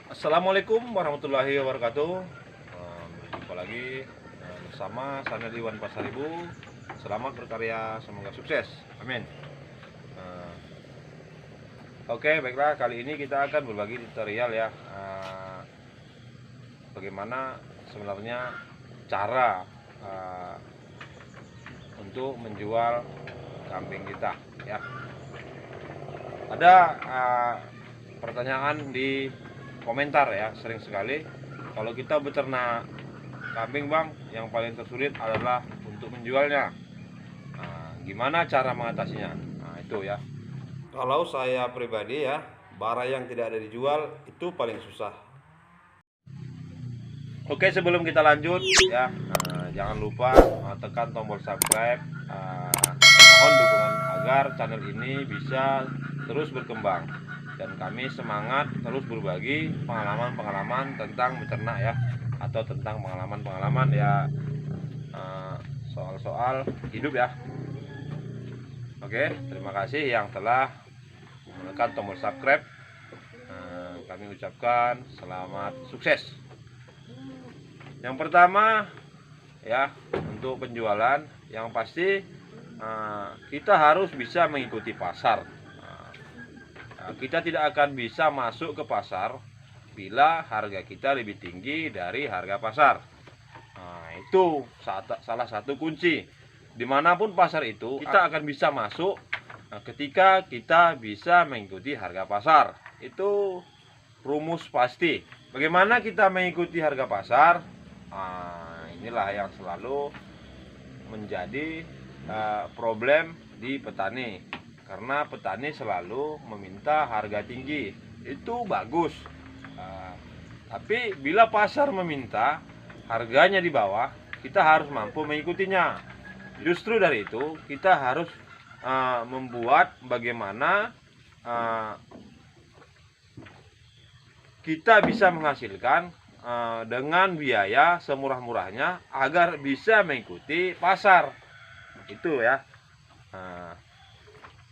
Assalamualaikum warahmatullahi wabarakatuh. Berjumpa lagi bersama Sanel Iwan Pasaribu. Selamat berkarya, semoga sukses. Amin. Oke, baiklah, kali ini kita akan berbagi tutorial ya, bagaimana sebenarnya cara untuk menjual kambing kita ya. Ada pertanyaan di komentar ya, sering sekali, kalau kita beternak kambing bang, yang paling tersulit adalah untuk menjualnya. Gimana cara mengatasinya? Nah itu ya, kalau saya pribadi ya, barang yang tidak ada dijual itu paling susah. Oke, sebelum kita lanjut ya, jangan lupa tekan tombol subscribe, mohon dukungan agar channel ini bisa terus berkembang dan kami semangat terus berbagi pengalaman-pengalaman tentang beternak ya, atau tentang pengalaman-pengalaman ya, soal-soal hidup ya. Oke, terima kasih yang telah menekan tombol subscribe. Kami ucapkan selamat sukses. Yang pertama ya, untuk penjualan yang pasti kita harus bisa mengikuti pasar. Kita tidak akan bisa masuk ke pasar bila harga kita lebih tinggi dari harga pasar. Itu salah satu kunci. Dimanapun pasar itu, kita akan bisa masuk ketika kita bisa mengikuti harga pasar. Itu rumus pasti. Bagaimana kita mengikuti harga pasar? Inilah yang selalu menjadi problem di petani. Karena petani selalu meminta harga tinggi, itu bagus. Tapi bila pasar meminta harganya di bawah, kita harus mampu mengikutinya. Justru dari itu kita harus membuat bagaimana kita bisa menghasilkan dengan biaya semurah-murahnya agar bisa mengikuti pasar. Itu ya.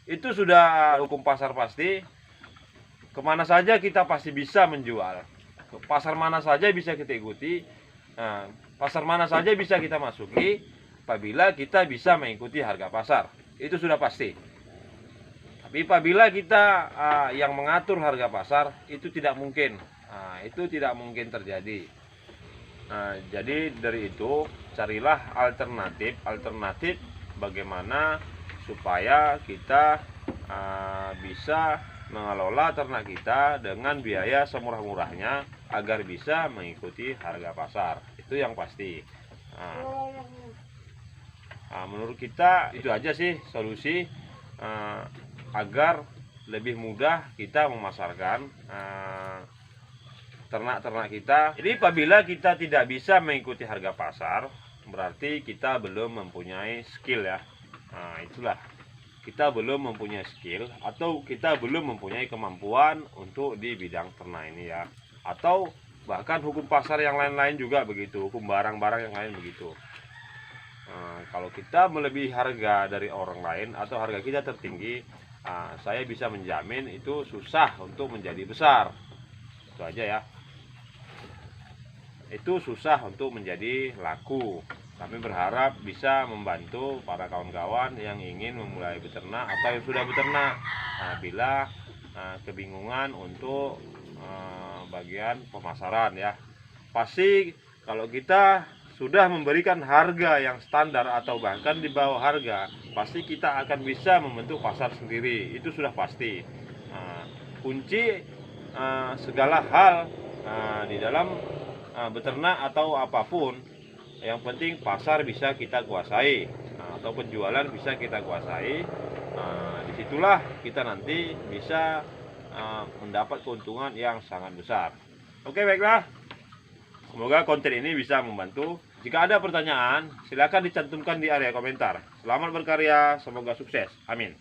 Itu sudah hukum pasar pasti. Kemana saja kita pasti bisa menjual. Pasar mana saja bisa kita ikuti. Pasar mana saja bisa kita masuki apabila kita bisa mengikuti harga pasar. Itu sudah pasti. Tapi apabila kita yang mengatur harga pasar, itu tidak mungkin. Itu tidak mungkin terjadi. Jadi dari itu carilah alternatif bagaimana supaya kita bisa mengelola ternak kita dengan biaya semurah-murahnya agar bisa mengikuti harga pasar. Itu yang pasti. Menurut kita itu aja sih solusi agar lebih mudah kita memasarkan ternak-ternak kita. Jadi apabila kita tidak bisa mengikuti harga pasar, berarti kita belum mempunyai skill ya. Itulah, kita belum mempunyai skill atau kita belum mempunyai kemampuan untuk di bidang ternak ini ya. Atau bahkan hukum pasar yang lain-lain juga begitu, hukum barang-barang yang lain begitu. Kalau kita melebihi harga dari orang lain atau harga kita tertinggi, saya bisa menjamin itu susah untuk menjadi besar. Itu aja ya. Itu susah untuk menjadi laku. Kami berharap bisa membantu para kawan-kawan yang ingin memulai beternak atau yang sudah beternak bila kebingungan untuk bagian pemasaran ya. Pasti kalau kita sudah memberikan harga yang standar atau bahkan di bawah harga, pasti kita akan bisa membentuk pasar sendiri. Itu sudah pasti. Kunci segala hal di dalam beternak atau apapun, yang penting pasar bisa kita kuasai, atau penjualan bisa kita kuasai. Disitulah kita nanti bisa mendapat keuntungan yang sangat besar. Oke, baiklah, semoga konten ini bisa membantu. Jika ada pertanyaan, silakan dicantumkan di area komentar. Selamat berkarya, semoga sukses. Amin.